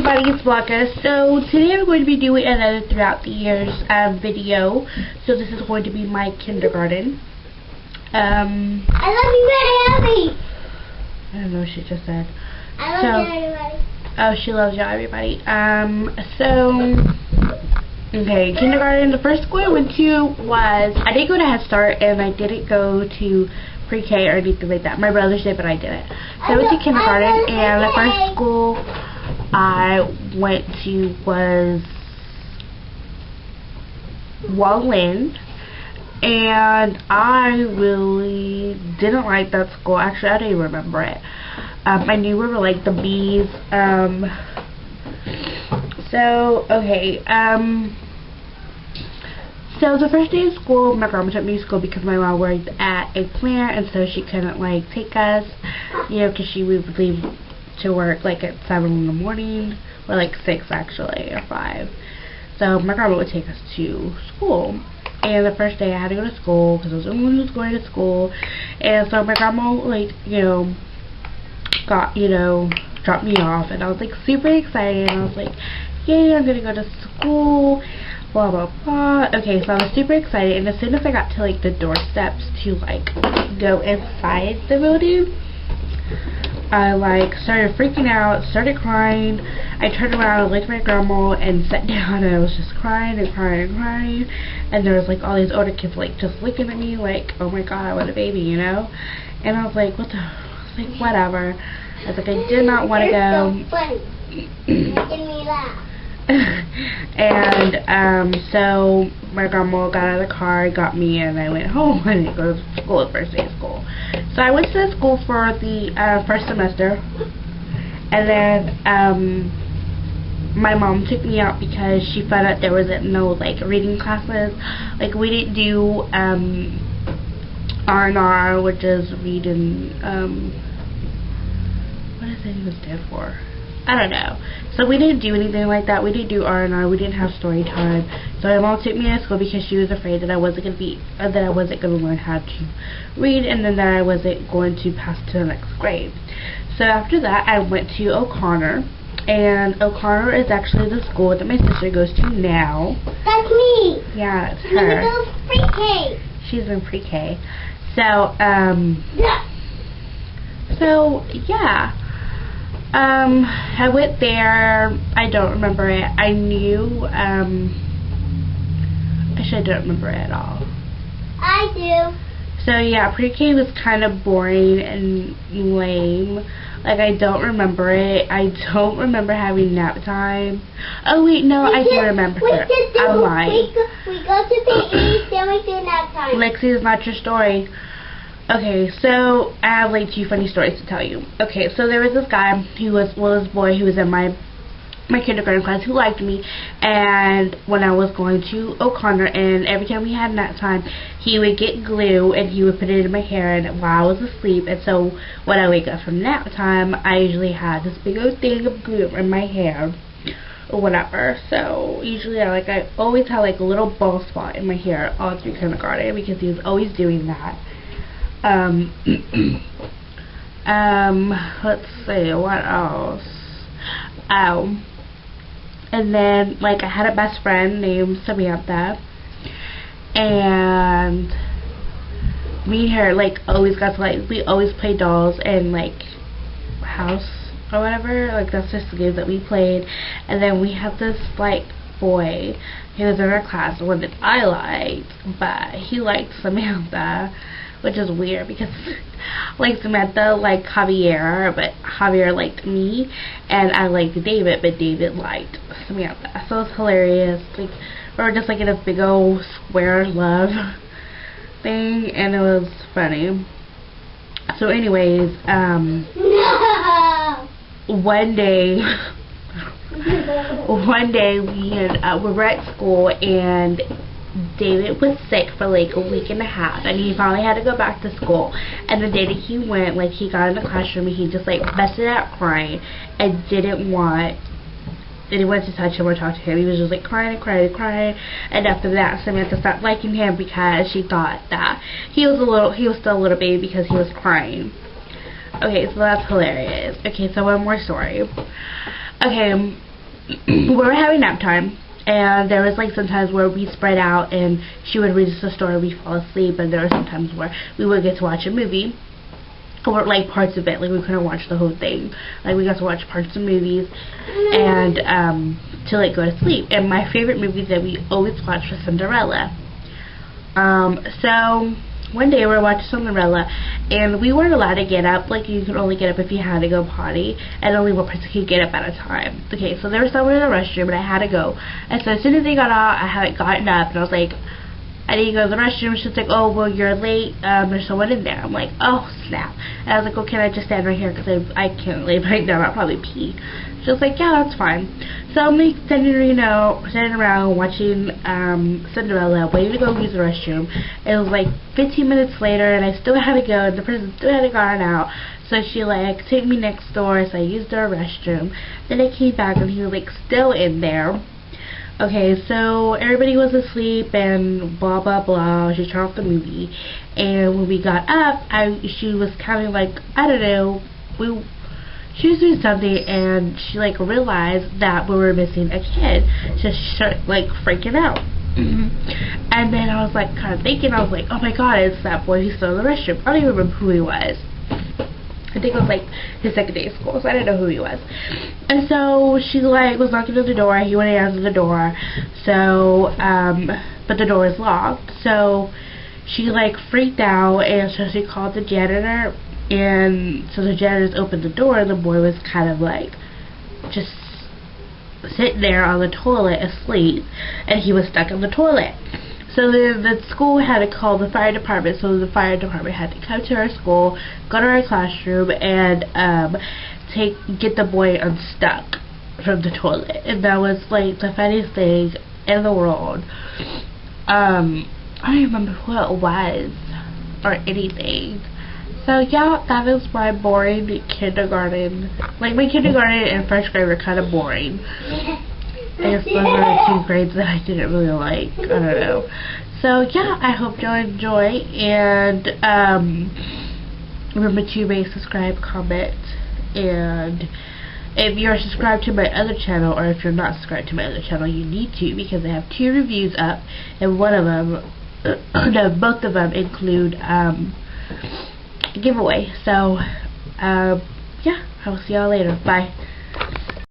everybody, it's Blanca. So today I'm going to be doing another throughout the years video. So this is going to be my kindergarten. I love you, Daddy. I don't know what she just said. I love you, everybody. Oh, she loves you, everybody. Okay, kindergarten. The first school I went to was, I didn't go to Head Start and I didn't go to pre-K or anything like that. My brothers did, but I didn't. So I went to kindergarten, and the first school I went to was Yall, and I really didn't like that school. Actually, I don't even remember it. I knew we were like the bees. So the first day of school, my grandma took me to school because my mom worked at a plant, and so she couldn't like take us, you know, because she would leave to work like at 7 in the morning, or like 6 actually, or 5. So my grandma would take us to school, and the first day I had to go to school because I was the only one who was going to school, and so my grandma like, you know, dropped me off, and I was like super excited, and I was like, yay, I'm gonna go to school, blah blah blah. Okay, so I was super excited, and as soon as I got to like the doorsteps to like go inside the building, I like started freaking out, started crying. I turned around and looked at my grandma and sat down, and I was just crying and crying and crying, and there was like all these older kids like just looking at me like, oh my god, what a baby, you know. And I was like, what the, I was like, whatever. I was like, I did not want to go. So funny. You're making me laugh. And so my grandma got out of the car, got me, and I went home. I didn't go to school the first day of school. So I went to school for the first semester, and then my mom took me out because she found out there wasn't no like reading classes. Like we didn't do R&R, which is reading. What does that even stand for? I don't know. So we didn't do anything like that. We didn't do R&R. We didn't have story time. So my mom took me to school because she was afraid that I wasn't going to learn how to read, and then that I wasn't going to pass to the next grade. So after that, I went to O'Connor, and O'Connor is actually the school that my sister goes to now. That's me. Yeah, it's her. I'm pre-K. She's in pre-K. So yeah. I went there. I don't remember it. I knew, actually I don't remember it at all. I do. So yeah, pre-K was kind of boring and lame. Like, I don't remember it. I don't remember having nap time. Oh wait, no, I do remember it. I'm lying. We go to PE, then we do nap time. Lexi, is not your story. Okay, so I have like 2 funny stories to tell you. Okay, so there was this guy who was, well, this boy who was in my kindergarten class who liked me, and when I was going to O'Connor, and every time we had nap time, he would get glue and he would put it in my hair and while I was asleep, and so when I wake up from nap time, I usually had this big old thing of glue in my hair or whatever. So usually I always had like a little bald spot in my hair all through kindergarten because he was always doing that. Let's see, what else? Oh, and then like I had a best friend named Samantha, and me and her like always got to like, we always played dolls and like house or whatever, like that's just the games that we played. And then we had this like boy who was in our class, the one that I liked, but he liked Samantha, which is weird because like Samantha liked Javier, but Javier liked me, and I liked David, but David liked Samantha. So it's hilarious. Like we were just like in a big old square love thing, and it was funny. So anyways, one day we were at school, and David was sick for like a week and a half, and he finally had to go back to school. And the day that he went, like he got in the classroom and he just like busted out crying and didn't want anyone to touch him or talk to him. He was just like crying and crying and crying. And after that, Samantha stopped liking him because she thought that he was still a little baby because he was crying. Okay, so that's hilarious. Okay, so one more story. Okay, we were having nap time, and there was like sometimes where we spread out and she would read us a story, we fall asleep, and there were some times where we would get to watch a movie, or like parts of it. Like we couldn't watch the whole thing. Like we got to watch parts of movies and to like go to sleep. And my favorite movie that we always watched was Cinderella. So one day we were watching Cinderella, and we weren't allowed to get up. Like you could only get up if you had to go potty, and only one person could get up at a time. Okay, so there was someone in the restroom, and I had to go. And so as soon as they got out, I had gotten up, and I was like, I need to go to the restroom. She's like, oh, well, you're late. There's someone in there. I'm like, oh, snap. And I was like, well, can I just stand right here? Because I can't lay right down. I'll probably pee. She was like, yeah, that's fine. So I'm like standing around watching Cinderella, waiting to go use the restroom. It was like 15 minutes later, and I still had to go, and the person still hadn't gotten out. So she like took me next door, so I used her restroom. Then I came back, and he was like still in there. Okay, so everybody was asleep and blah blah blah. She turned off the movie, and when we got up, she was kind of like, I don't know, she was doing something, and she like realized that we were missing a kid, so she started like freaking out. And then I was like kind of thinking, I was like, oh my god, it's that boy who's still in the restroom. I don't even remember who he was. I think it was like his second day of school, so I didn't know who he was. And so she like was knocking on the door. He went to answer the door. So but the door is locked. So she like freaked out, and so she called the janitor. And so the janitors opened the door, and the boy was kind of like just sitting there on the toilet asleep, and he was stuck in the toilet. So the school had to call the fire department, so the fire department had to come to our school, go to our classroom, and get the boy unstuck from the toilet. And that was like the funniest thing in the world. I don't remember who it was or anything. So yeah, that was my boring kindergarten. Like my kindergarten and first grade were kind of boring. I guess those are the two grades that I didn't really like. I don't know. So yeah, I hope y'all enjoy, and remember to rate, subscribe, comment, and if you're subscribed to my other channel, or if you're not subscribed to my other channel, you need to, because I have 2 reviews up, and one of them, no, both of them include a giveaway. So yeah, I will see y'all later. Bye.